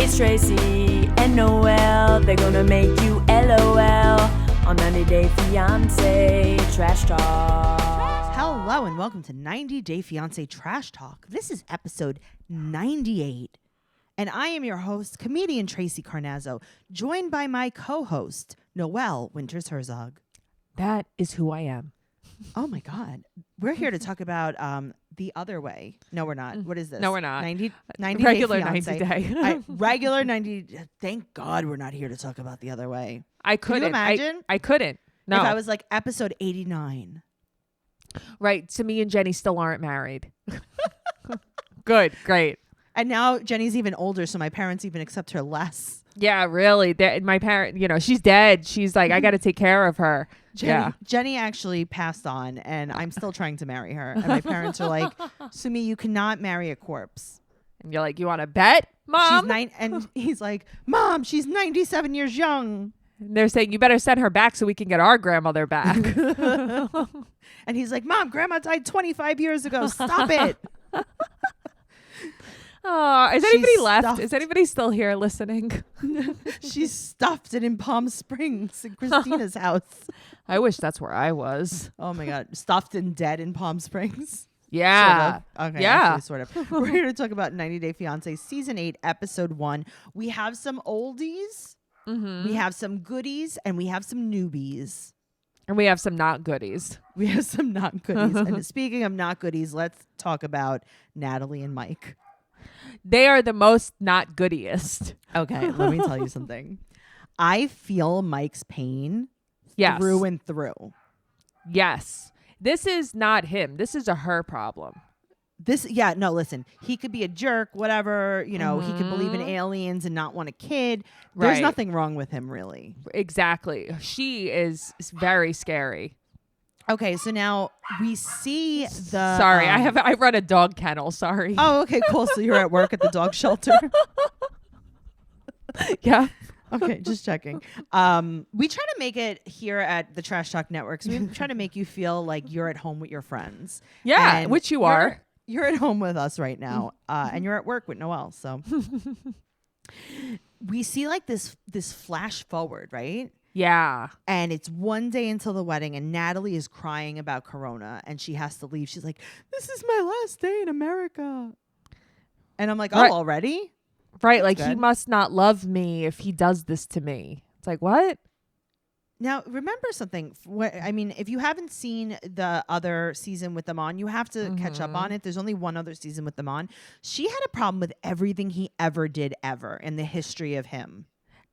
It's Tracey and Noelle. They're gonna make you LOL on 90 Day Fiance Trash Talk. Hello and welcome to 90 Day Fiance Trash Talk. This is episode 98. And I am your host, comedian Tracey Carnazzo, joined by my co-host, Noelle Winters Herzog. That is who I am. Oh my God. We're here to talk about The Other Way. No, we're not. What is this? No, we're not. 90 Regular Day Fiance. 90 day. Regular 90. Thank God we're not here to talk about The Other Way. I couldn't. Can you imagine? I couldn't. No. If I was like episode 89. Right. So me and Jenny still aren't married. Good. Great. And now Jenny's even older, so my parents even accept her less. Yeah, really. My parent, she's dead. She's like, I got to take care of her. Jenny actually passed on, and I'm still trying to marry her. And my parents are like, Sumi, you cannot marry a corpse. And you're like, you want to bet, Mom? And he's like, Mom, she's 97 years young. And they're saying, you better send her back so we can get our grandmother back. And he's like, Mom, Grandma died 25 years ago. Stop it. Oh, is anybody left? Stuffed. Is anybody still here listening? She's stuffed it in Palm Springs in Christina's house. I wish that's where I was. Oh my God. Stuffed and dead in Palm Springs. Yeah. Sort of. Okay. Yeah. Actually, sort of. We're here to talk about 90 Day Fiance Season 8, Episode 1. We have some oldies. Mm-hmm. We have some goodies. And we have some newbies. And we have some not goodies. We have some not goodies. And speaking of not goodies, let's talk about Natalie and Mike. They are the most not goodiest. Okay, let me tell you something. I feel Mike's pain through and through. Yes. This is not him. This is a her problem. Listen, he could be a jerk, whatever, he could believe in aliens and not want a kid. There's Right. nothing wrong with him, really. Exactly. She is very scary. Okay, so now we see the... Sorry, I run a dog kennel. Sorry. Oh, okay, cool. So you're at work at the dog shelter? Yeah. Okay, just checking. We try to make it here at the Trash Talk Network. So we try to make you feel like you're at home with your friends. Yeah, And which you are. You're at home with us right now, and you're at work with Noelle. So we see like this flash forward, right? Yeah. And it's one day until the wedding, and Natalie is crying about Corona, and she has to leave. She's like, "This is my last day in America," and I'm like, "Oh, Right. already?" Right. That's Like good. he must not love me if he does this to me. It's like, what? Now, remember something. If you haven't seen the other season with them on, you have to catch up on it. There's only one other season with them on. She had a problem with everything he ever did ever in the history of him.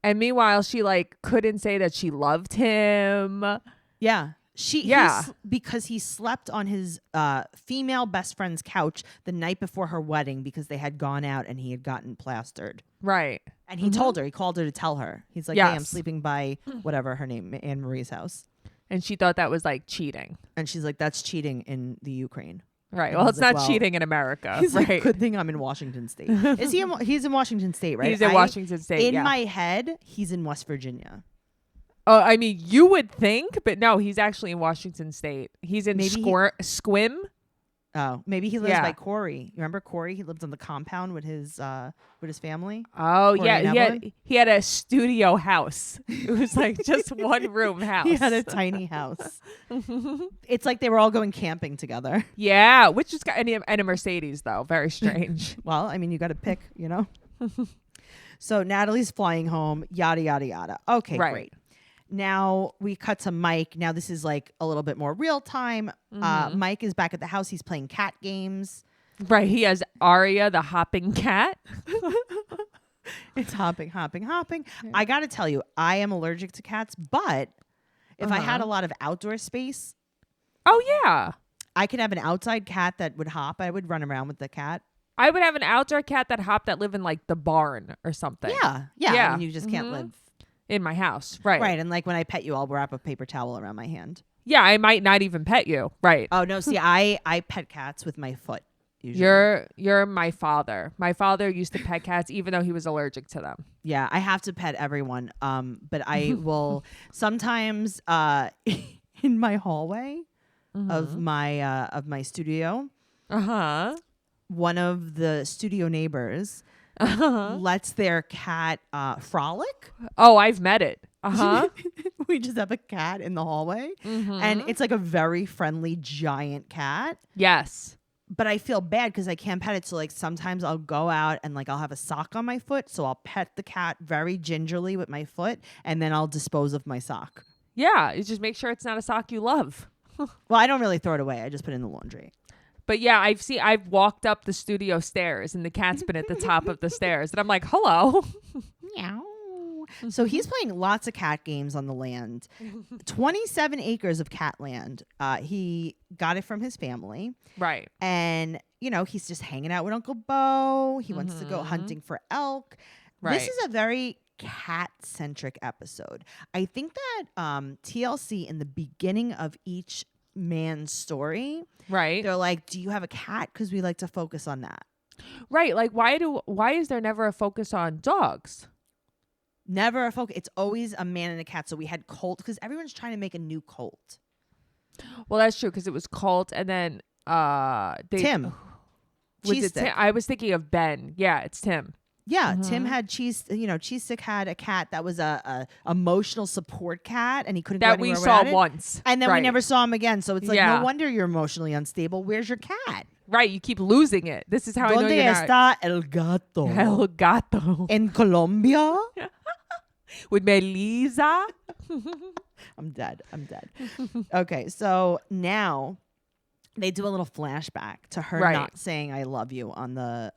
And meanwhile, she couldn't say that she loved him. Yeah. Yeah. Because he slept on his female best friend's couch the night before her wedding because they had gone out and he had gotten plastered. Right. And he told her, he called her to tell her. He's like, Yes. "Hey, I'm sleeping by whatever her name, Anne Marie's house." And she thought that was cheating. And she's like, "That's cheating in the Ukraine." Right. And Well, he's it's like, not well, cheating in America. He's right. like, "Good thing I'm in Washington State." Is he? He's in Washington State, right? He's in Washington State. In yeah. my head, he's in West Virginia. Oh, I mean, you would think, but no, he's actually in Washington State. He's in Squim. Oh, maybe he lives Yeah. by Corey. You remember Corey? He lived on the compound with his family. Oh, Corey yeah. and Evelyn? He had a studio house. It was just one room house. He had a tiny house. It's like they were all going camping together. Yeah, which is and a Mercedes, though. Very strange. Well, I mean, you got to pick, So Natalie's flying home, yada, yada, yada. Okay, Right. great. Now we cut to Mike. Now this is a little bit more real time. Mike is back at the house. He's playing cat games. Right. He has Aria, the hopping cat. It's hopping. I got to tell you, I am allergic to cats, but if I had a lot of outdoor space, Oh, yeah. I could have an outside cat that would hop. I would run around with the cat. I would have an outdoor cat that hopped that live in the barn or something. Yeah. Yeah. I mean, you just can't live. In my house. Right. Right. And when I pet you, I'll wrap a paper towel around my hand. Yeah, I might not even pet you. Right. Oh, no. See, I pet cats with my foot. Usually. You're my father. My father used to pet cats even though he was allergic to them. Yeah, I have to pet everyone. But I will sometimes in my hallway of my studio. Uh-huh. One of the studio neighbors lets their cat frolic. Oh, I've met it. We just have a cat in the hallway, and it's like a very friendly giant cat. Yes. But I feel bad because I can't pet it. So like sometimes I'll go out and like I'll have a sock on my foot. So I'll pet the cat very gingerly with my foot, and then I'll dispose of my sock. Yeah, you just make sure it's not a sock you love. Well, I don't really throw it away. I just put it in the laundry. But yeah, I've walked up the studio stairs and the cat's been at the top of the stairs. And I'm like, hello. Meow. So he's playing lots of cat games on the land. 27 acres of cat land. He got it from his family. Right. And, you know, he's just hanging out with Uncle Bo. He wants to go hunting for elk. Right. This is a very cat-centric episode. I think that TLC in the beginning of each man's story, Right. they're like, do you have a cat? Because we like to focus on that. Right. Like, why is there never a focus on dogs? Never a focus. It's always a man and a cat. So we had Colt because everyone's trying to make a new Colt. Well, that's true because it was Colt and then Tim. Was Cheese it Stick. Tim? I was thinking of Ben. Yeah, it's Tim. Yeah, Tim had Cheese Stick had a cat that was a emotional support cat, and he couldn't That go we anywhere saw without it. once. And then we Right. never saw him again. So it's like, Yeah. no wonder you're emotionally unstable. Where's your cat? Right. You keep losing it. This is how I know ¿Dónde you're not. está el gato? El gato. In Colombia? With Melissa. I'm dead. Okay, so now they do a little flashback to her Right. not saying "I love you" on the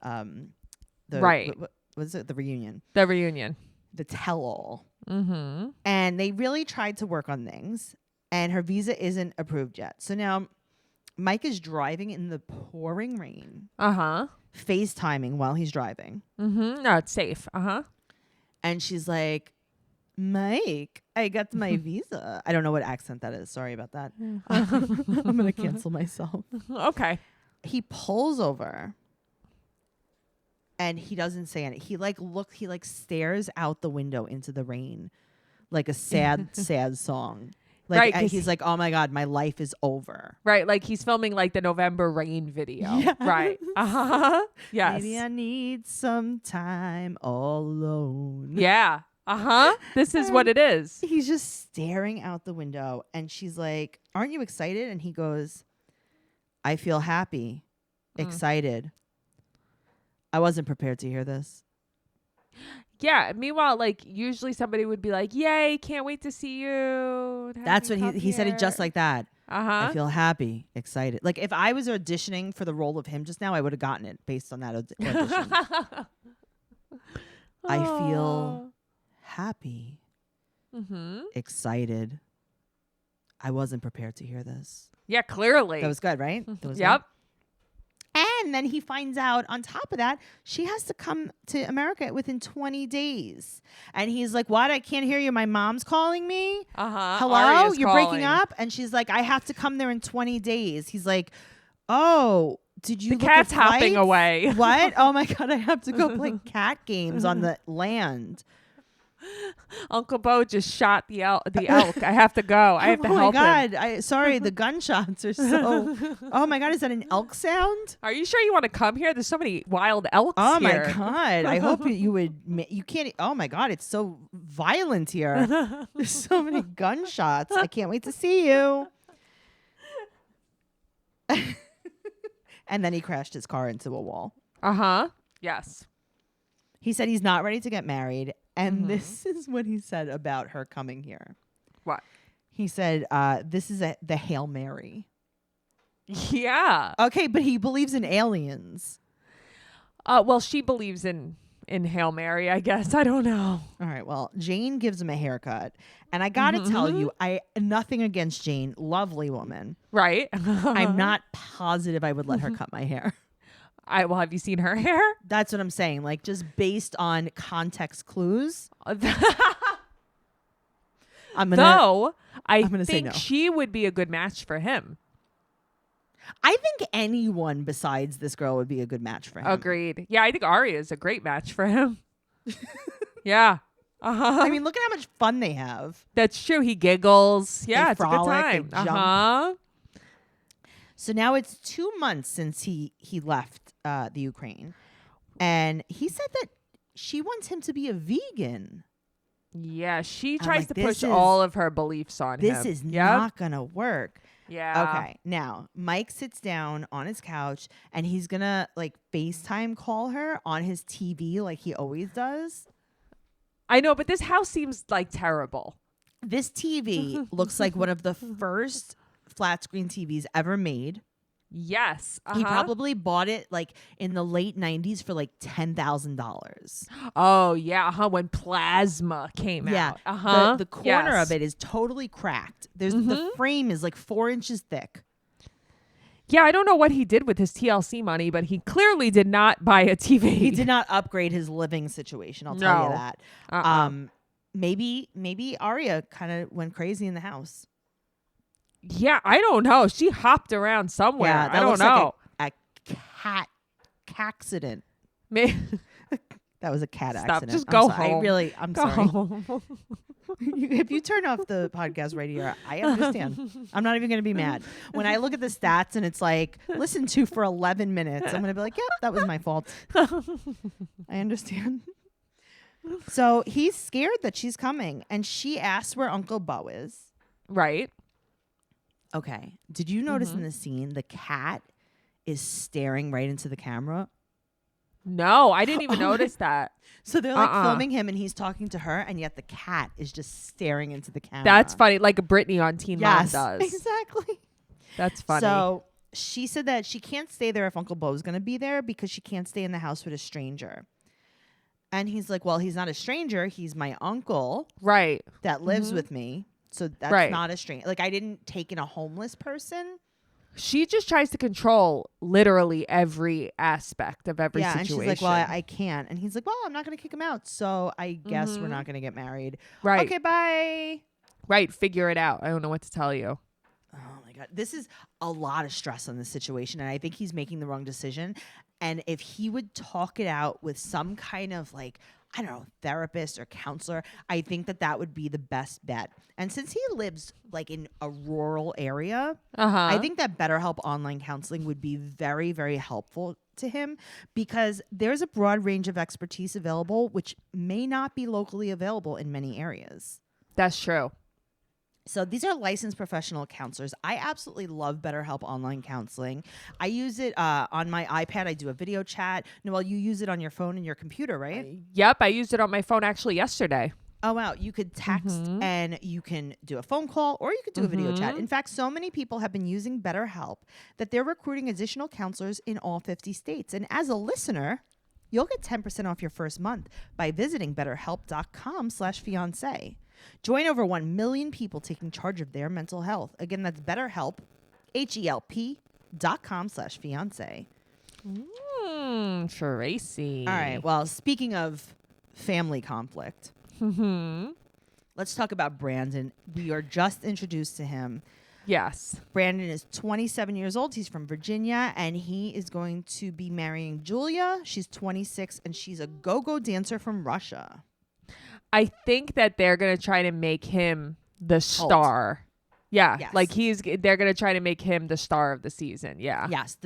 Right. What was it? The reunion, The reunion. the tell-all, Mm-hmm. and they really tried to work on things, and her visa isn't approved yet. So now Mike is driving in the pouring rain, Uh-huh. FaceTiming while he's driving, Mm-hmm. No, it's safe. Uh-huh. and she's like, Mike, I got my visa. I don't know what accent that is. Sorry about that. I'm going to cancel myself. Okay. He pulls over and he doesn't say anything. He stares out the window into the rain like a sad, sad song. Like, Right, and 'cause he's like, oh my God, my life is over. Right. Like he's filming like the November rain video. Yes. Right. Uh-huh. Yes. Maybe I need some time all alone. Yeah. Uh-huh. This is what it is. He's just staring out the window and she's like, aren't you excited? And he goes, I feel happy, excited. I wasn't prepared to hear this. Yeah. Meanwhile, like usually somebody would be like, yay, can't wait to see you. That's what he said it just like that. Uh-huh. I feel happy, excited. Like if I was auditioning for the role of him just now, I would have gotten it based on that audition. I feel happy, excited. I wasn't prepared to hear this. Yeah, clearly. That was good, right? That was Yep. good. And then he finds out on top of that, she has to come to America within 20 days. And he's like, what? I can't hear you. My mom's calling me. Uh-huh. Hello? Aria's You're calling. breaking up? And she's like, I have to come there in 20 days. He's like, oh, did you The look cat's at hopping flights? away. What? Oh my God, I have to go play cat games on the land. Uncle Bo just shot the elk. I have to go. I have to help Oh my him. God. Sorry, the gunshots are so. Oh my God, is that an elk sound? Are you sure you want to come here? There's so many wild elks Oh here. my God. I hope you would. You can't. Oh my God, it's so violent here. There's so many gunshots. I can't wait to see you. And then he crashed his car into a wall. Uh-huh. Yes. He said he's not ready to get married. And this is what he said about her coming here. What? He said, this is the Hail Mary. Yeah. Okay, but he believes in aliens. Well, she believes in Hail Mary, I guess. I don't know. All right, well, Jane gives him a haircut. And I got to tell you, nothing against Jane. Lovely woman. Right? I'm not positive I would let her cut my hair. Well, have you seen her hair? That's what I'm saying. Like, just based on context clues. I'm gonna say think no. she would be a good match for him. I think anyone besides this girl would be a good match for him. Agreed. Yeah, I think Aria is a great match for him. Yeah. Uh-huh. I mean, look at how much fun they have. That's true. He giggles. Yeah, it's a good frolic, they time. jump. Uh-huh. So now it's 2 months since he left the Ukraine. And he said that she wants him to be a vegan. Yeah, she I'm tries like, to this push is- all of her beliefs on him. This is not going to work. Yeah. Okay. Now, Mike sits down on his couch and he's going to like FaceTime call her on his TV like he always does. I know, but this house seems like terrible. This TV looks like one of the first flat screen TVs ever made. Yes. He probably bought it like in the late 90s for like $10,000. Oh, yeah. When plasma came out. The corner of it is totally cracked. The frame is like 4 inches thick. Yeah, I don't know what he did with his TLC money, but he clearly did not buy a TV. He did not upgrade his living situation. I'll tell you that. Maybe Arya kind of went crazy in the house. Yeah, I don't know. She hopped around somewhere. Yeah, that I don't looks know. like a cat accident. May- That was a cat Stop. accident. Just I'm go sorry. home. I'm Go sorry. home. If you turn off the podcast right here, I understand. I'm not even going to be mad. When I look at the stats and it's like, listen to for 11 minutes, I'm going to be like, yep, that was my fault. I understand. So he's scared that she's coming. And she asks where Uncle Bo is. Right. Okay. Did you notice in the scene the cat is staring right into the camera? No, I didn't even notice that. So they're like filming him and he's talking to her, and yet the cat is just staring into the camera. That's funny. Like Brittany on Teen Mom does. Exactly. That's funny. So she said that she can't stay there if Uncle Bo's going to be there because she can't stay in the house with a stranger. And he's like, well, he's not a stranger. He's my uncle right. that lives with me. So that's not a stranger. Like, I didn't take in a homeless person. She just tries to control literally every aspect of every situation. And she's like, well, I can't. And he's like, well, I'm not going to kick him out. So I guess we're not going to get married. Right. Okay, bye. Right. Figure it out. I don't know what to tell you. Oh, my God. This is a lot of stress on this situation. And I think he's making the wrong decision. And if he would talk it out with some kind of like, I don't know, therapist or counselor, I think that would be the best bet. And since he lives like in a rural area, I think that BetterHelp online counseling would be very, very helpful to him because there's a broad range of expertise available, which may not be locally available in many areas. That's true. So these are licensed professional counselors. I absolutely love BetterHelp online counseling. I use it on my iPad. I do a video chat. Noelle, you use it on your phone and your computer, right? Yep. I used it on my phone actually yesterday. Oh, wow. You could text and you can do a phone call or you could do a video chat. In fact, so many people have been using BetterHelp that they're recruiting additional counselors in all 50 states. And as a listener, you'll get 10% off your first month by visiting betterhelp.com/fiance. Join over 1 million people taking charge of their mental health. Again, that's BetterHelp, HELP.com/fiance. Tracey. All right. Well, speaking of family conflict, let's talk about Brandon. We are just introduced to him. Yes. Brandon is 27 years old. He's from Virginia, and he is going to be marrying Julia. She's 26, and she's a go-go dancer from Russia. I think that they're going to try to make him the star. Yeah. Yes. Like they're going to try to make him the star of the season. Yeah. Yes.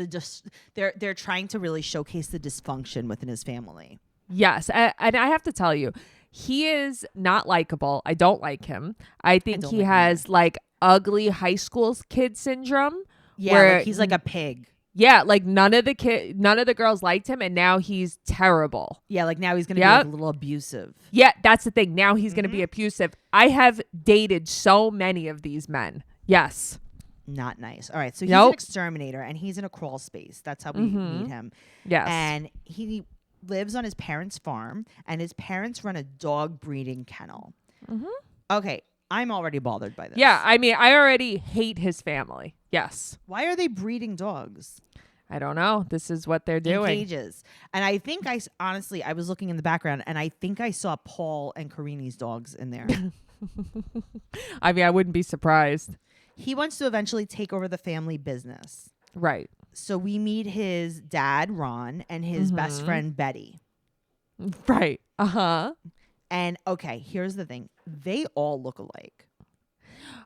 They're trying to really showcase the dysfunction within his family. Yes. And I have to tell you, he is not likable. I don't like him. I think he has like ugly high school kid syndrome. Yeah. Where Like he's like a pig. Yeah, like none of the girls liked him, and now he's terrible. Yeah, like now he's gonna be like a little abusive. Yeah, that's the thing. Now he's gonna be abusive. I have dated so many of these men. Yes. Not nice. All right, so he's an exterminator, and he's in a crawl space. That's how we meet him. Yes. And he lives on his parents' farm, and his parents run a dog breeding kennel. Okay, I'm already bothered by this. Yeah, I mean, I already hate his family. Yes. Why are they breeding dogs? I don't know. This is what they're doing. In cages. And I think honestly, I was looking in the background and I think I saw Paul and Karini's dogs in there. I mean, I wouldn't be surprised. He wants to eventually take over the family business. Right. So we meet his dad, Ron, and his best friend, Betty. Right. Uh-huh. And okay, here's the thing. They all look alike.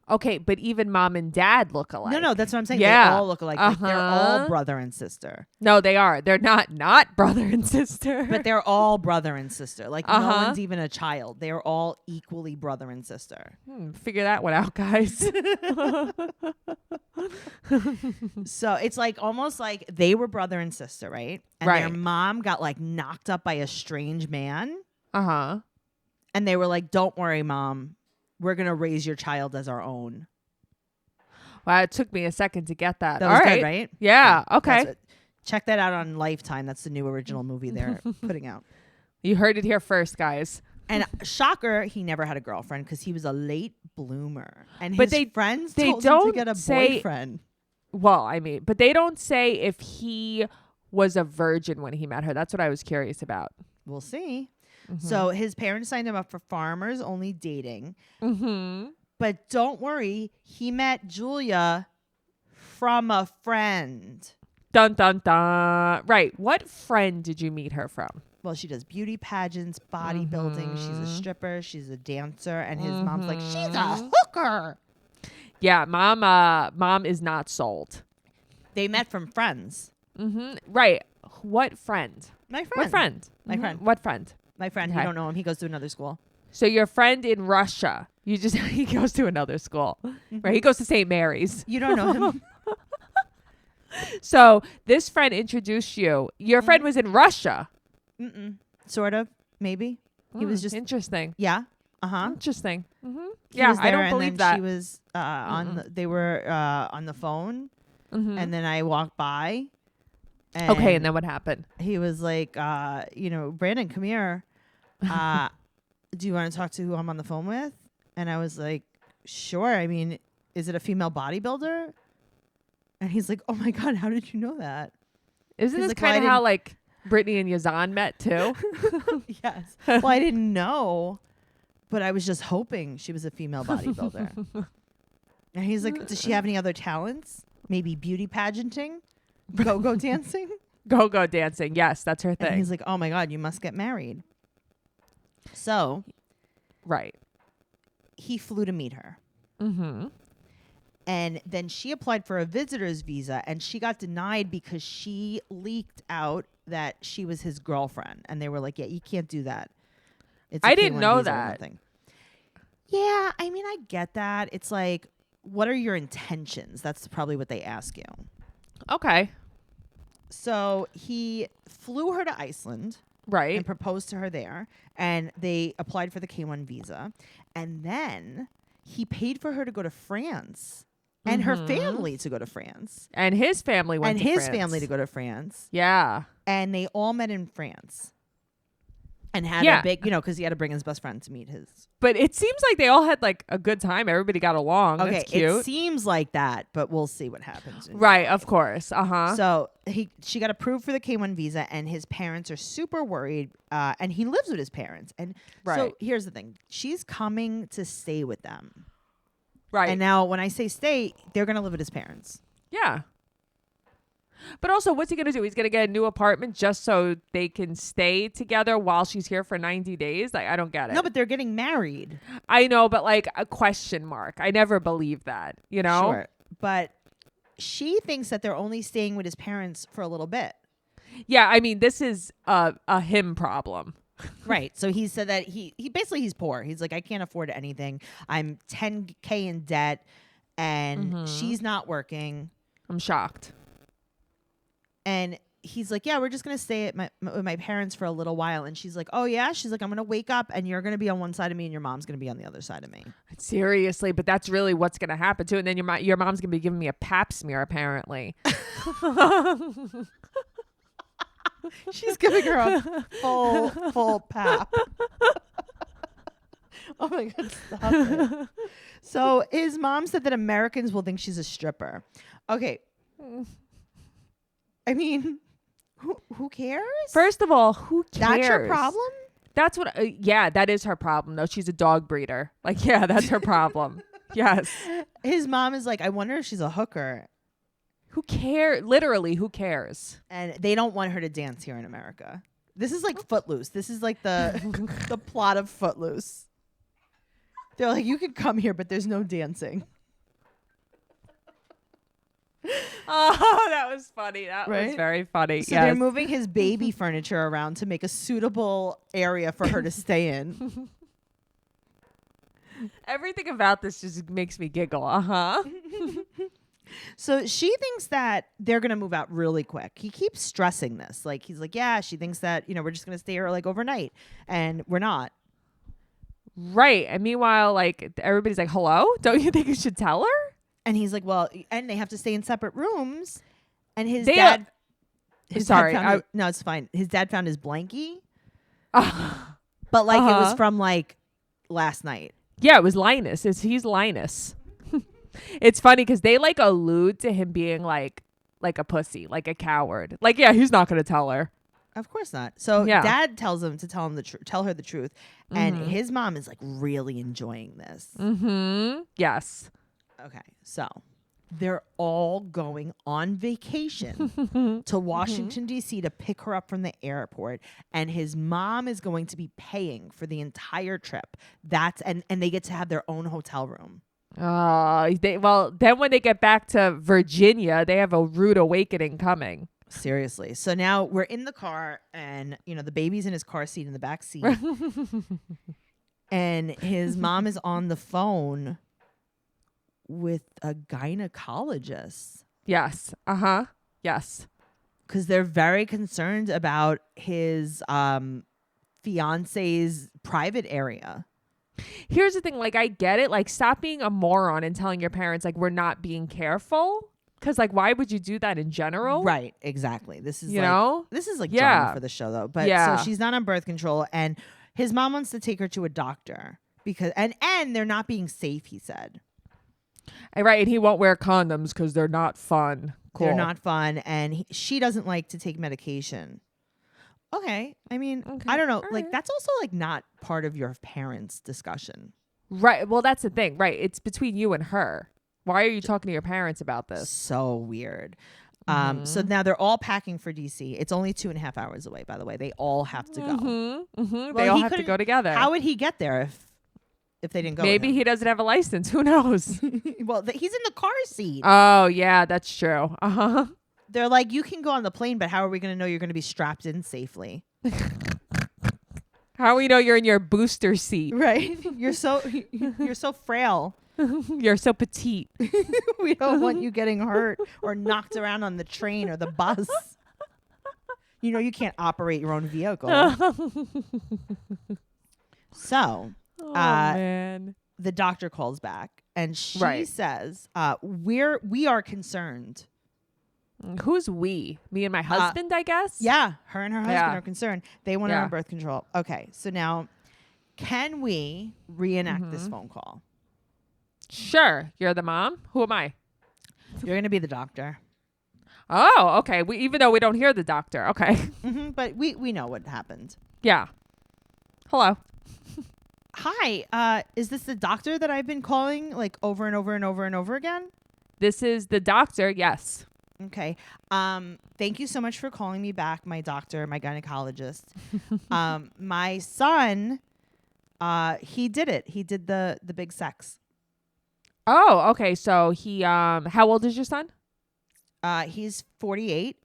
Okay, but even mom and dad look alike. No, that's what I'm saying. Yeah. They all look alike. Like, they're all brother and sister. No, they are. They're not brother and sister. But they're all brother and sister. Like, no one's even a child. They're all equally brother and sister. Figure that one out, guys. So it's like almost like they were brother and sister, right? And their mom got like knocked up by a strange man. Uh-huh. And they were like, don't worry, Mom. We're going to raise your child as our own. Wow, it took me a second to get that. That was All good, right. right? Yeah, okay. Check that out on Lifetime. That's the new original movie they're putting out. You heard it here first, guys. And shocker, he never had a girlfriend because he was a late bloomer. And his friends told him to get a boyfriend. Well, I mean, but they don't say if he was a virgin when he met her. That's what I was curious about. We'll see. So his parents signed him up for farmers only dating. But don't worry, he met Julia from a friend. Dun, dun, dun. Right. What friend did you meet her from? Well, she does beauty pageants, bodybuilding. She's a stripper. She's a dancer. And his mom's like, she's a hooker. Yeah, mom is not sold. They met from friends. Right. What friend? My friend. What friend? My friend. What friend? My friend. Okay. You don't know him. He goes to another school. So your friend in Russia, he goes to another school, right? He goes to St. Mary's. You don't know him. So this friend introduced you. Your friend was in Russia. Sort of. Maybe. He was just. Interesting. Yeah. Interesting. He Yeah, was there, I don't and believe then that. She was they were on the phone, and then I walked by. And Okay, and then what happened? he was like, Brandon, come here. Do you want to talk to who I'm on the phone with? And I was like, sure. I mean, is it a female bodybuilder? And he's like, oh my God, how did you know that? Isn't He's this like, well, kind of how like Brittany and Yazan met too? Yes. Well, I didn't know, but I was just hoping she was a female bodybuilder. And he's like, does she have any other talents? Maybe beauty pageanting? Go-go dancing? Go-go dancing. Yes, that's her thing. And he's like, oh my God, you must get married. So right. he flew to meet her. And then she applied for a visitor's visa and she got denied because she leaked out that she was his girlfriend. And they were like, yeah, you can't do that. It's I a didn't K1 know visa or that. nothing. Yeah, I mean, I get that. It's like, what are your intentions? That's probably what they ask you. Okay. So he flew her to Iceland. Right. And proposed to her there. And they applied for the K1 visa. And then he paid for her to go to France. And her family to go to France. And his family went and to his France. family to go to France. Yeah. And they all met in France. And had a big, because he had to bring his best friend to meet his. But it seems like they all had like a good time. Everybody got along. Okay, That's cute. it seems like that, but we'll see what happens. Right, of course. So she got approved for the K1 visa, and his parents are super worried. And he lives with his parents. And so here's the thing: she's coming to stay with them. Right. And now, when I say stay, they're gonna live with his parents. Yeah. But also, what's he going to do? He's going to get a new apartment just so they can stay together while she's here for 90 days? Like, I don't get it. No, but they're getting married. I know, but like a question mark. I never believed that, you know? Sure. But she thinks that they're only staying with his parents for a little bit. Yeah, I mean, this is a him problem. Right. So he said that he basically he's poor. He's like, I can't afford anything. I'm $10K in debt and she's not working. I'm shocked. And he's like, yeah, we're just going to stay at with my parents for a little while. And she's like, oh, yeah. She's like, I'm going to wake up and you're going to be on one side of me and your mom's going to be on the other side of me. Seriously, but that's really what's going to happen, too. And then your mom's going to be giving me a pap smear, apparently. She's giving her a full pap. Oh, my God, stop it. So his mom said that Americans will think she's a stripper. Okay. I mean, who cares? First of all, who cares? That's your problem? That's what, yeah, that is her problem, though. She's a dog breeder. Like, yeah, that's her problem. Yes. His mom is like, I wonder if she's a hooker. Who cares? Literally, who cares? And they don't want her to dance here in America. This is like Footloose. This is like the plot of Footloose. They're like, you can come here, but there's no dancing. Oh, that was funny. That was Right? very funny. So they're moving his baby furniture around to make a suitable area for her to stay in. Everything about this just makes me giggle. Uh-huh. So she thinks that they're going to move out really quick. He keeps stressing this. Like, he's like, yeah, she thinks that, we're just going to stay here like overnight. And we're not. Right. And meanwhile, like, everybody's like, hello? Don't you think you should tell her? And he's like, well, and they have to stay in separate rooms. And his They- dad. Sorry, No, it's fine. His dad found his blankie. But like, it was from like last night. Yeah, it was Linus. He's Linus. It's funny because they like allude to him being like a pussy, like a coward. Like, yeah, he's not going to tell her. Of course not. So Yeah. dad tells him to tell her the truth. And his mom is like really enjoying this. Mm-hmm. Yes. Okay. So they're all going on vacation to Washington, D.C. to pick her up from the airport. And his mom is going to be paying for the entire trip. And they get to have their own hotel room. Then when they get back to Virginia, they have a rude awakening coming. Seriously. So now we're in the car and, the baby's in his car seat in the back seat. And his mom is on the phone with a gynecologist. Yes. Uh-huh. Yes. Because they're very concerned about his fiance's private area. Here's the thing. Like, I get it. Like, stop being a moron and telling your parents, like, we're not being careful. Because, like, why would you do that in general? Right. Exactly. This is this is like Yeah. drama for the show, though. But Yeah. so she's not on birth control, and his mom wants to take her to a doctor because and they're not being safe, he said. Right. And he won't wear condoms because they're not fun. Cool. They're not fun, and she doesn't like to take medication. Okay. I mean, Okay. I don't know. All Like, right. that's also like not part of your parents' discussion. Right. Well, that's the thing. Right. It's between you and her. Why are you talking to your parents about this? So weird. So now they're all packing for DC. It's only 2.5 hours away, by the way. They all have to go. Mm-hmm. Mm-hmm. Well, They all he have to couldn't- go together. How would he get there if they didn't go? Maybe he doesn't have a license. Who knows? Well, he's in the car seat. Oh, yeah, that's true. Uh-huh. They're like, you can go on the plane, but how are we going to know you're going to be strapped in safely? How we know you're in your booster seat? Right? You're so frail. You're so petite. We don't want you getting hurt or knocked around on the train or the bus. You can't operate your own vehicle. So, Oh, man. the doctor calls back and she Right. says, we are concerned. Who's we? Me and my husband, I guess? Yeah, her and her husband Yeah. are concerned. They want her Yeah. on birth control. Okay, so now can we reenact Mm-hmm. this phone call? Sure. You're the mom? Who am I? You're going to be the doctor. Oh, okay. Even though we don't hear the doctor. Okay. But we know what happened. Yeah. Hello. Hi, is this the doctor that I've been calling like over and over and over and over again? This is the doctor. Yes. Okay. Thank you so much for calling me back, my doctor, my gynecologist. My son, he did it. He did the big sex. Oh, okay. So he how old is your son? He's 48.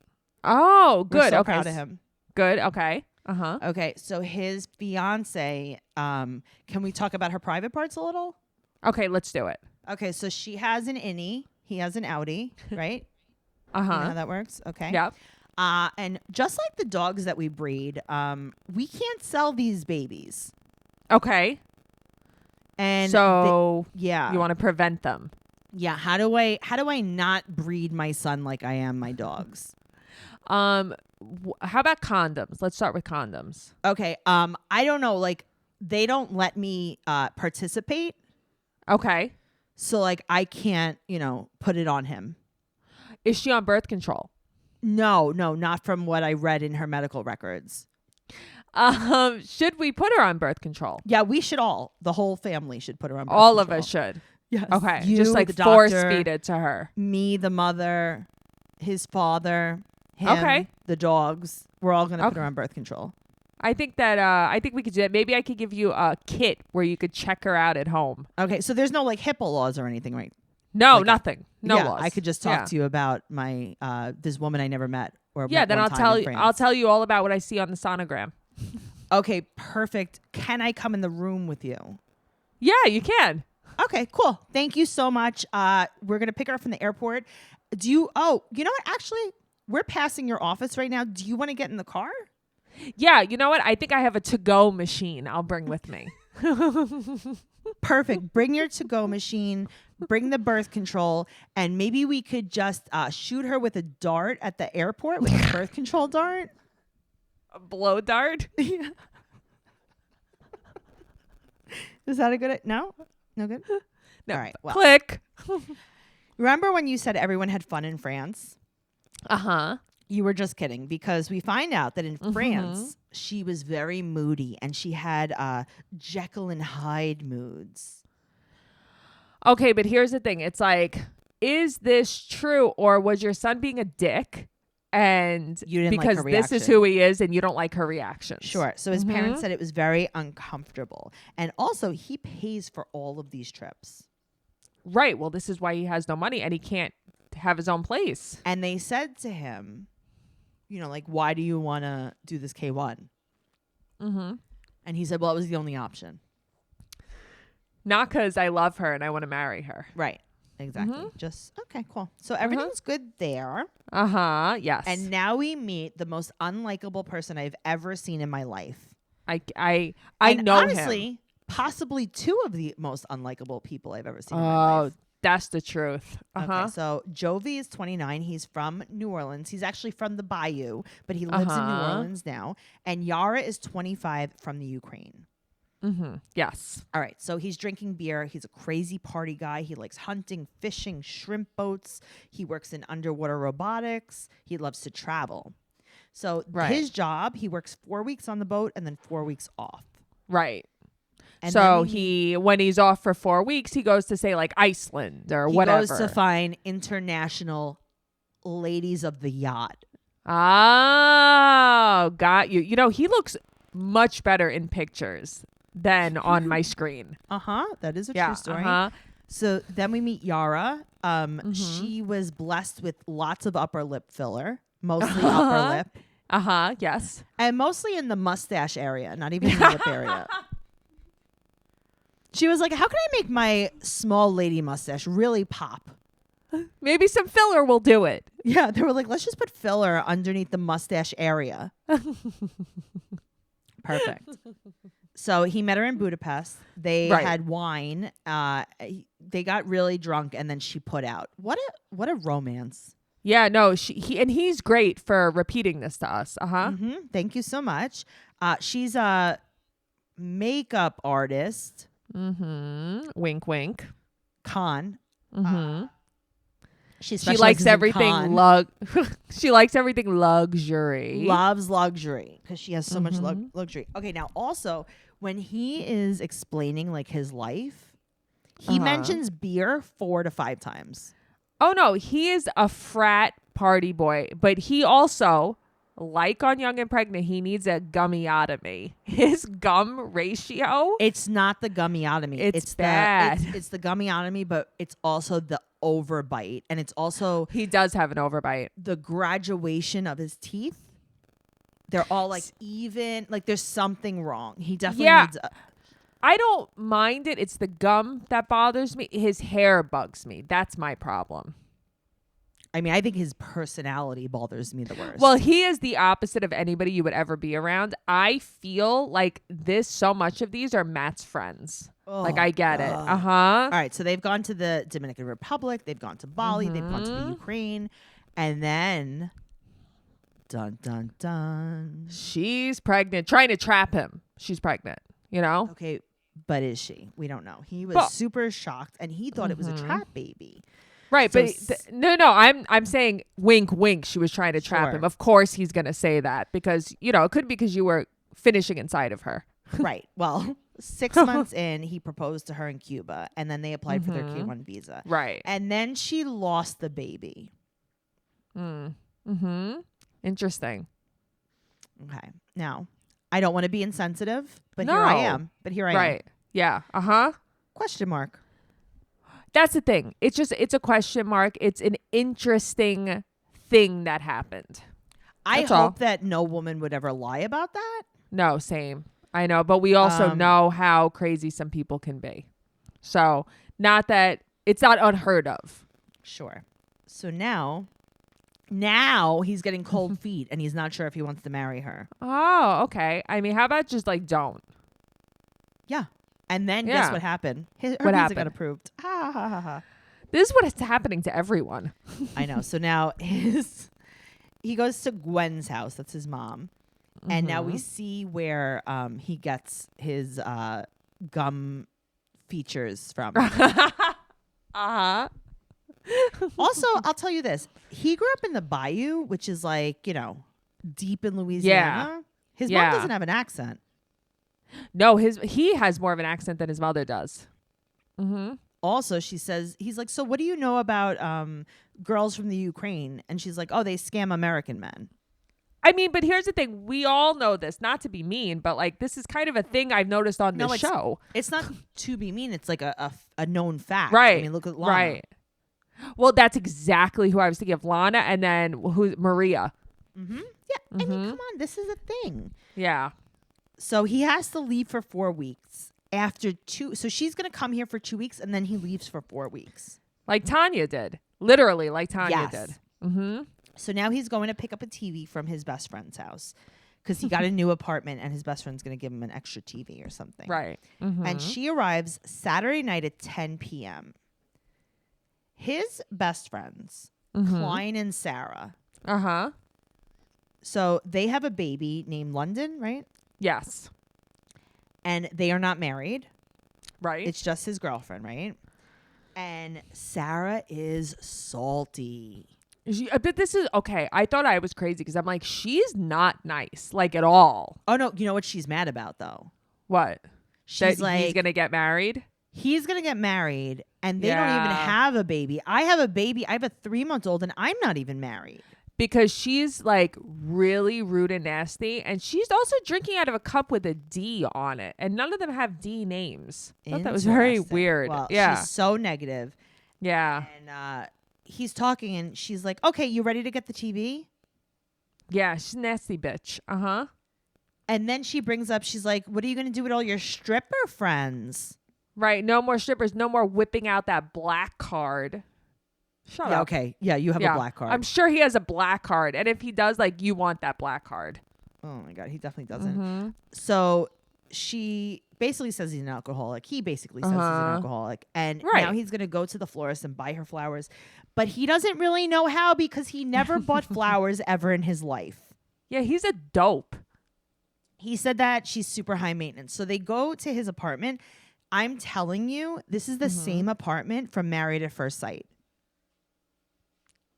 Oh, We're good. so Okay. proud of him. Good. Okay. Uh-huh. Okay, so his fiance, can we talk about her private parts a little? Okay, let's do it. Okay, so she has an innie, he has an outie, right? Uh-huh. You know how that works? Okay. Yep. And just like the dogs that we breed, we can't sell these babies. Okay. And So yeah. you want to prevent them. Yeah, how do I not breed my son like I am my dogs? How about condoms? Let's start with condoms. Okay, I don't know, like they don't let me participate, Okay. so like I can't, put it on him. Is she on birth control? No, not from what I read in her medical records. Should we put her on birth control? Yeah, we should the whole family should put her on birth All of control. us should. Yes. Okay. You, Just like the force doctor, feed it to her. me, the mother, his father, him, Okay. the dogs. We're all going to put Okay. her on birth control. I think we could do that. Maybe I could give you a kit where you could check her out at home. Okay, so there's no like HIPAA laws or anything, right? No, Like, nothing. No yeah, laws. I could just talk to you about my this woman I never met. Or Yeah, met then one I'll time tell in you. France. I'll tell you all about what I see on the sonogram. Okay, perfect. Can I come in the room with you? Yeah, you can. Okay, cool. Thank you so much. We're gonna pick her up from the airport. Do you? Oh, you know what? Actually, we're passing your office right now. Do you want to get in the car? Yeah, you know what? I think I have a to-go machine I'll bring with me. Perfect. Bring your to-go machine. Bring the birth control, and maybe we could just shoot her with a dart at the airport with a birth control dart. A blow dart? Is that a good? No good. No. All right. Well, Click. remember when you said everyone had fun in France? Uh-huh. You were just kidding, because we find out that in France she was very moody and she had Jekyll and Hyde moods. Okay, but here's the thing. It's like, is this true, or was your son being a dick? And You didn't like because her this is reaction. who he is and you don't like her reactions. Sure. So his parents said it was very uncomfortable. And also, he pays for all of these trips. Right. Well, this is why he has no money and he can't have his own place. And they said to him, you know, like, why do you want to do this K1? Mm-hmm. And he said, well, it was the only option. Not because I love her and I want to marry her. Right. Exactly. Just, okay, cool. So everything's good there. Uh-huh. Yes. And now we meet the most unlikable person I've ever seen in my life. I And know honestly, him. possibly two of the most unlikable people I've ever seen in my life. That's the truth. Uh-huh. Okay, so Jovi is 29. He's from New Orleans. He's actually from the Bayou, but he lives in New Orleans now. And Yara is 25 from the Ukraine. Mm-hmm. Yes. All right, so he's drinking beer. He's a crazy party guy. He likes hunting, fishing, shrimp boats. He works in underwater robotics. He loves to travel. So his job, he works 4 weeks on the boat and then 4 weeks off. Right. And so then when he's off for 4 weeks, he goes to say like Iceland or whatever. He goes to find international ladies of the yacht. Oh, got you. You know, he looks much better in pictures than on my screen. That is a true story. So then we meet Yara. She was blessed with lots of upper lip filler, mostly upper lip. Yes. And mostly in the mustache area, not even in the lip area. She was like, how can I make my small lady mustache really pop? Maybe some filler will do it. Yeah, they were like, let's just put filler underneath the mustache area. Perfect. So he met her in Budapest. They had wine. They got really drunk, and then she put out. What a romance. Yeah, no, he's great for repeating this to us. Thank you so much. She's a makeup artist. Wink, wink. Con. She likes everything she likes everything luxury. Loves luxury because she has so much luxury. Okay, now also when he is explaining like his life, he mentions beer 4 to 5 times. Oh no, he is a frat party boy, but he also, like on Young and Pregnant, he needs a gummyotomy. His gum ratio. It's not the gummyotomy. It's bad. It's the gummyotomy, but it's also the overbite, and it's also he does have an overbite. The graduation of his teeth. They're all like even. Like there's something wrong. He definitely needs. I don't mind it. It's the gum that bothers me. His hair bugs me. That's my problem. I mean, I think his personality bothers me the worst. Well, he is the opposite of anybody you would ever be around. I feel like so much of these are Matt's friends. Oh, like, I get it. All right. So they've gone to the Dominican Republic. They've gone to Bali. They've gone to the Ukraine. And then, dun, dun, dun. She's pregnant. Trying to trap him. She's pregnant, you know? Okay. But is she? We don't know. He was super shocked, and he thought it was a trap baby. Right, so but no, I'm saying wink, wink. She was trying to trap him. Of course, he's gonna say that because it could be because you were finishing inside of her. Right. Well, 6 months in, he proposed to her in Cuba, and then they applied for their K1 visa. Right. And then she lost the baby. Interesting. Okay. Now, I don't want to be insensitive, but here I am. Right. Yeah. Question mark. That's the thing. It's a question mark. It's an interesting thing that happened. I That's all. hope that no woman would ever lie about that. No, same. I know, but we also know how crazy some people can be. So, not that it's not unheard of. Sure. So now he's getting cold feet and he's not sure if he wants to marry her. Oh, okay. I mean, how about just like don't? Yeah. And then Yeah. guess what happened? Her What visa happened? got approved. Ha ha ha ha. This is what is happening to everyone. I know. So now he goes to Gwen's house. That's his mom. And now we see where he gets his gum features from. Uh-huh. Also, I'll tell you this. He grew up in the Bayou, which is like, deep in Louisiana. His mom Yeah. doesn't have an accent. No, he has more of an accent than his mother does. Mm-hmm. Also, he's like, so what do you know about girls from the Ukraine? And she's like, oh, they scam American men. I mean, but here's the thing. We all know this, not to be mean, but like this is kind of a thing I've noticed on this show. It's not to be mean. It's like a known fact. Right. I mean, look at Lana. Right. Well, that's exactly who I was thinking of. Lana and then Maria. Mm-hmm. Yeah. I mean, come on. This is a thing. Yeah. So he has to leave for 4 weeks. So she's going to come here for 2 weeks and then he leaves for 4 weeks. Like Tanya did. Literally like Tanya Yes. did. Mm-hmm. So now he's going to pick up a TV from his best friend's house because he got a new apartment and his best friend's going to give him an extra TV or something. Right. Mm-hmm. And she arrives Saturday night at 10 p.m. His best friends, Klein and Sarah. Uh-huh. So they have a baby named London, right? Yes. And they are not married. Right. It's just his girlfriend, right? And Sarah is salty. But this is okay. I thought I was crazy because I'm like, she's not nice, like at all. Oh, no. You know what she's mad about, though? What? She's that like, he's gonna get married. He's going to get married and they don't even have a baby. I have a baby. I have a 3-month-old and I'm not even married. Because she's like really rude and nasty. And she's also drinking out of a cup with a D on it. And none of them have D names. I thought that was very Interesting. weird. Well, yeah. she's so negative. Yeah. And he's talking and she's like, okay, you ready to get the TV? Yeah. She's a nasty bitch. Uh-huh. And then she brings up, she's like, what are you going to do with all your stripper friends? Right. No more strippers. No more whipping out that black card. Shut up. Okay. Yeah, you have a black card. I'm sure he has a black card. And if he does, like, you want that black card. Oh, my God. He definitely doesn't. So she basically says he's an alcoholic. He basically says he's an alcoholic. And now he's going to go to the florist and buy her flowers. But he doesn't really know how because he never bought flowers ever in his life. Yeah, he's a dope. He said that she's super high maintenance. So they go to his apartment. I'm telling you, this is the same apartment from Married at First Sight.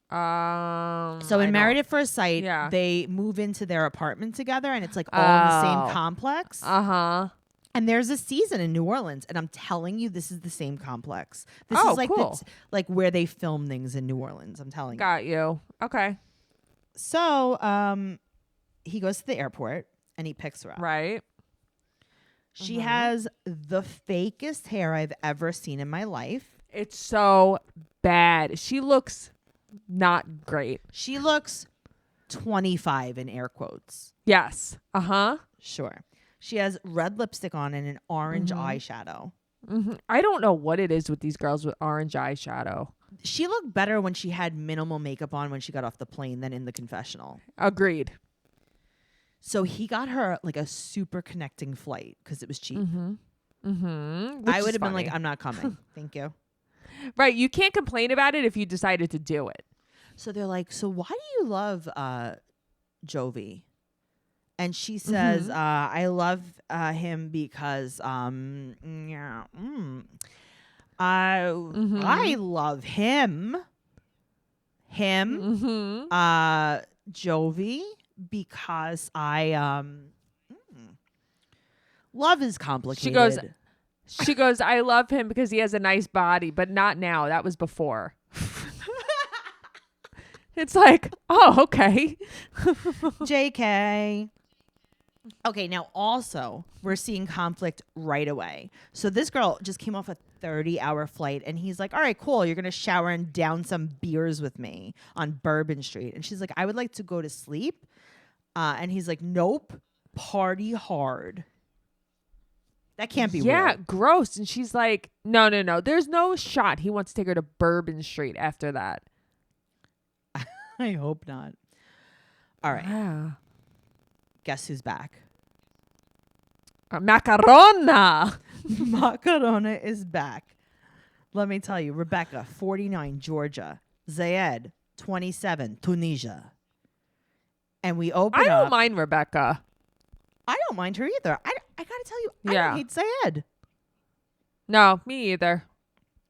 So in Married at First Sight, they move into their apartment together and it's like all in the same complex. Uh-huh. And there's a season in New Orleans and I'm telling you, this is the same complex. This is like cool. like where they film things in New Orleans. I'm telling you. Got you. Okay. So he goes to the airport and he picks her up. Right. She has the fakest hair I've ever seen in my life. It's so bad. She looks not great. She looks 25 in air quotes. Yes. Uh-huh. Sure. She has red lipstick on and an orange eyeshadow. I don't know what it is with these girls with orange eyeshadow. She looked better when she had minimal makeup on when she got off the plane than in the confessional. Agreed. So he got her like a super connecting flight because it was cheap. I I would have been like, I'm not coming. Thank you. Right. You can't complain about it if you decided to do it. So they're like, so why do you love Jovi? And she says, I love him because I love him. Jovi, because I love is complicated. She goes, I love him because he has a nice body, but not now. That was before. It's like, oh, okay. JK. Okay, now also we're seeing conflict right away. So this girl just came off a 30-hour flight and he's like, all right, cool. You're going to shower and down some beers with me on Bourbon Street. And she's like, I would like to go to sleep. And he's like, nope, party hard. That can't be real. Gross. And she's like, no. There's no shot. He wants to take her to Bourbon Street after that. I hope not. All right. Yeah. Guess who's back? Macarona. Macarona is back. Let me tell you, Rebecca, 49, Georgia. Zayed, 27, Tunisia. And we open up. I don't mind Rebecca. I don't mind her either. I got to tell you, I Yeah. don't hate Zayed. No, me either.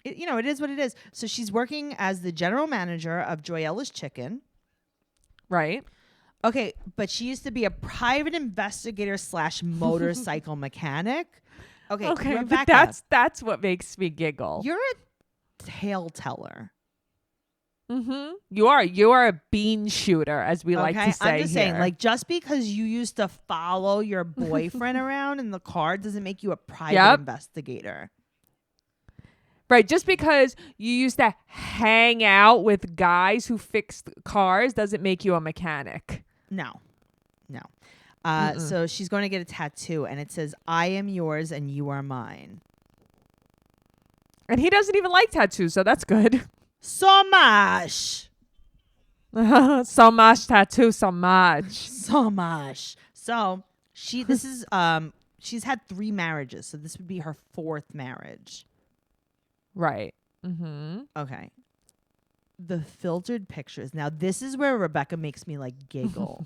It is what it is. So she's working as the general manager of Joyella's Chicken. Right. Okay, but she used to be a private investigator / motorcycle mechanic. Okay, Rebecca, but that's what makes me giggle. you're a tale teller. Mm-hmm. You are a bean shooter, as we like to say. I'm just here. saying, like, just because you used to follow your boyfriend around in the car doesn't make you a private investigator. Right, just because you used to hang out with guys who fixed cars doesn't make you a mechanic. No. So she's going to get a tattoo, and it says, I am yours and you are mine. And he doesn't even like tattoos, so that's good. So much. So much tattoo, so much. So much. So she's had 3 marriages, so this would be her 4th marriage. Right. Mm-hmm. Okay. The filtered pictures. Now, this is where Rebecca makes me like giggle.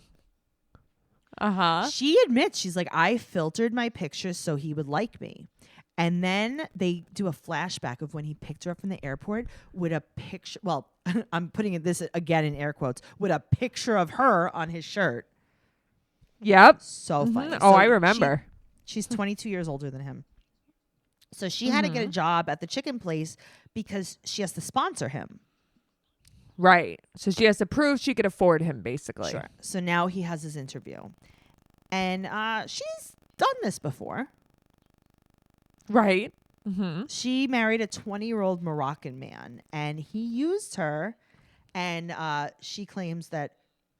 Uh-huh. She admits, she's like, I filtered my pictures so he would like me. And then they do a flashback of when he picked her up from the airport with a picture. Well, I'm putting this again in air quotes, with a picture of her on his shirt. Yep. So funny. Oh, So I remember. She's 22 years older than him. So she had to get a job at the chicken place because she has to sponsor him. Right. So she has to prove she could afford him, basically. Sure. So now he has his interview. And she's done this before. Right. Mm-hmm. She married a 20-year-old Moroccan man, and he used her, and she claims that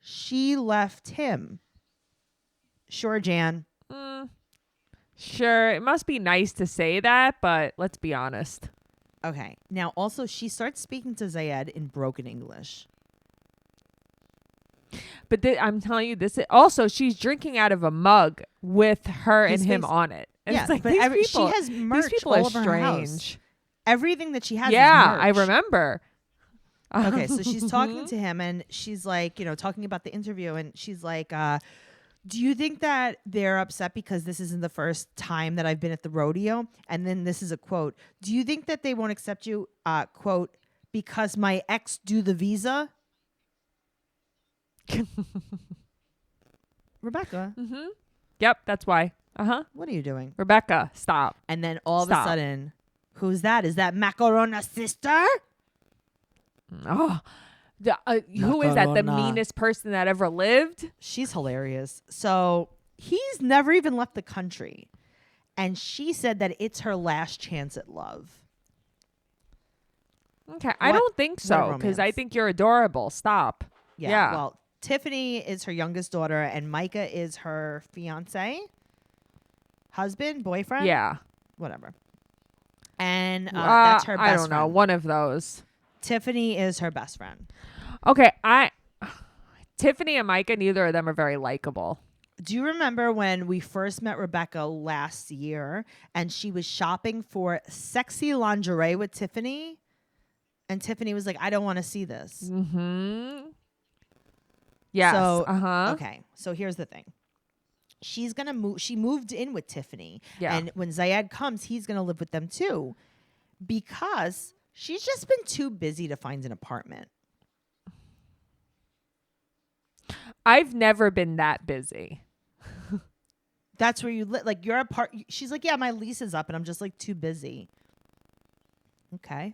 she left him. Sure, Jan. Sure. It must be nice to say that, but let's be honest. Okay. Now, also, she starts speaking to Zayed in broken English. But I'm telling you, this also, she's drinking out of a mug with her His and him face- on it. And Yeah, it's like, but these she has merch these people all are over her house. strange. Everything that she has is Yeah, I merch. remember. Okay, so she's talking to him, and she's like, talking about the interview, and she's like, do you think that they're upset because this isn't the first time that I've been at the rodeo? And then this is a quote. Do you think that they won't accept you, quote, because my ex do the visa? Rebecca, Yep, that's why. Uh-huh. what are you doing? Rebecca, stop. And then all of a Stop. sudden, who's that? Is that Macarona's sister? Oh, who is that? The Macarona. meanest person that ever lived? She's hilarious. So he's never even left the country. And she said that it's her last chance at love. Okay, I don't think so, because I romance. think you're adorable. Stop. Yeah. Well, Tiffany is her youngest daughter, and Micah is her fiance, husband, boyfriend. Yeah. Whatever. And that's her best I don't know. friend. One of those. Tiffany is her best friend. Okay, Tiffany and Micah, neither of them are very likable. Do you remember when we first met Rebecca last year and she was shopping for sexy lingerie with Tiffany? And Tiffany was like, I don't want to see this. Mm-hmm. Yes. So, uh-huh. Okay. So here's the thing. She's going to move. She moved in with Tiffany. Yeah. And when Zayed comes, he's going to live with them too. Because she's just been too busy to find an apartment. I've never been that busy. That's where you live. Like, you're she's like, yeah, my lease is up and I'm just like too busy. Okay.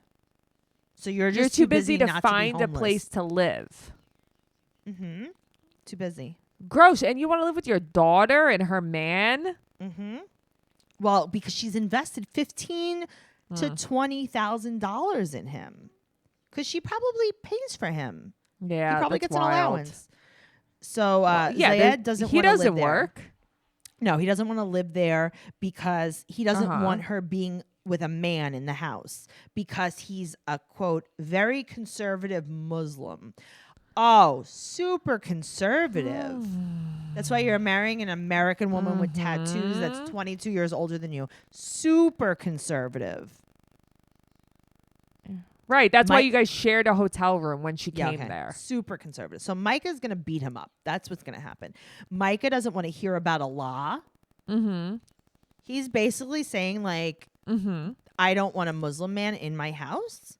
So you're just too busy to not find to a be homeless. place to live. Mm-hmm. Too busy. Gross. And you want to live with your daughter and her man? Mm-hmm. Well, because she's invested $15,000 to $20,000 in him. Because she probably pays for him. Yeah, he probably that's gets an wild. allowance. So yeah, Zayed doesn't want to live there. He doesn't work. No, he doesn't want to live there because he doesn't Uh-huh. want her being with a man in the house because he's a, quote, very conservative Muslim. Oh, super conservative. That's why you're marrying an American woman with tattoos that's 22 years older than you. Super conservative. Right. That's why you guys shared a hotel room when she came okay. there. Super conservative. So Micah's going to beat him up. That's what's going to happen. Micah doesn't want to hear about Allah. Mm-hmm. He's basically saying, like, I don't want a Muslim man in my house.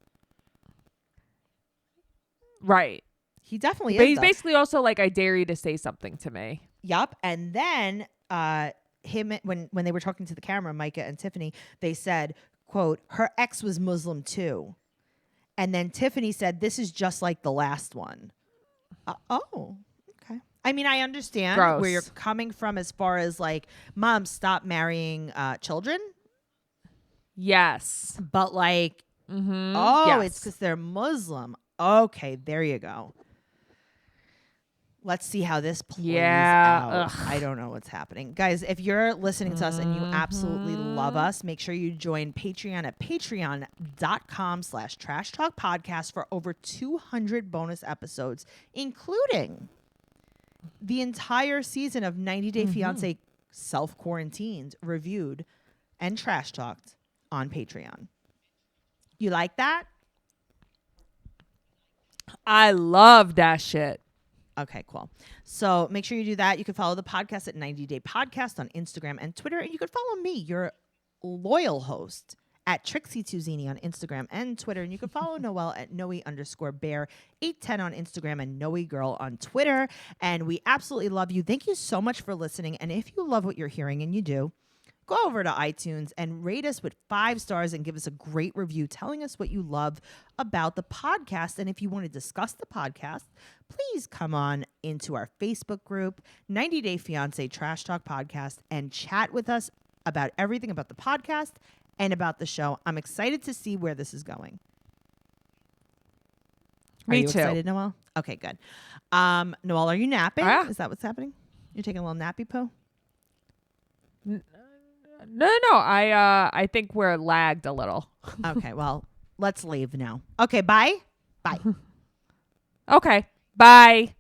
Right. He definitely But is. he's though. basically also like, I dare you to say something to me. Yup. And then when they were talking to the camera, Micah and Tiffany, they said, quote, her ex was Muslim too. And then Tiffany said, this is just like the last one. Oh, okay. I mean, I understand Gross. where you're coming from as far as like, mom, stop marrying children. Yes. But like, it's because they're Muslim. Okay, there you go. Let's see how this plays out. Ugh. I don't know what's happening. Guys, if you're listening to us and you absolutely love us, make sure you join Patreon at patreon.com/Trash Talk Podcast for over 200 bonus episodes, including the entire season of 90 Day Fiance self-quarantined, reviewed, and trash talked on Patreon. You like that? I love that shit. Okay, cool. So make sure you do that. You can follow the podcast at 90 Day Podcast on Instagram and Twitter. And you can follow me, your loyal host, at Trixie Tuzini on Instagram and Twitter. And you can follow Noelle at Noe_bear810 on Instagram and Noe Girl on Twitter. And we absolutely love you. Thank you so much for listening. And if you love what you're hearing, and you do, go over to iTunes and rate us with 5 stars and give us a great review telling us what you love about the podcast. And if you want to discuss the podcast, please come on into our Facebook group, 90 Day Fiance Trash Talk Podcast, and chat with us about everything about the podcast and about the show. I'm excited to see where this is going. Me are you too. excited, Noelle? Okay, good. Noelle, are you napping? Ah. Is that what's happening? You're taking a little nappy poo? No. I think we're lagged a little. Okay, well, let's leave now. Okay, bye. Bye. Okay. Bye.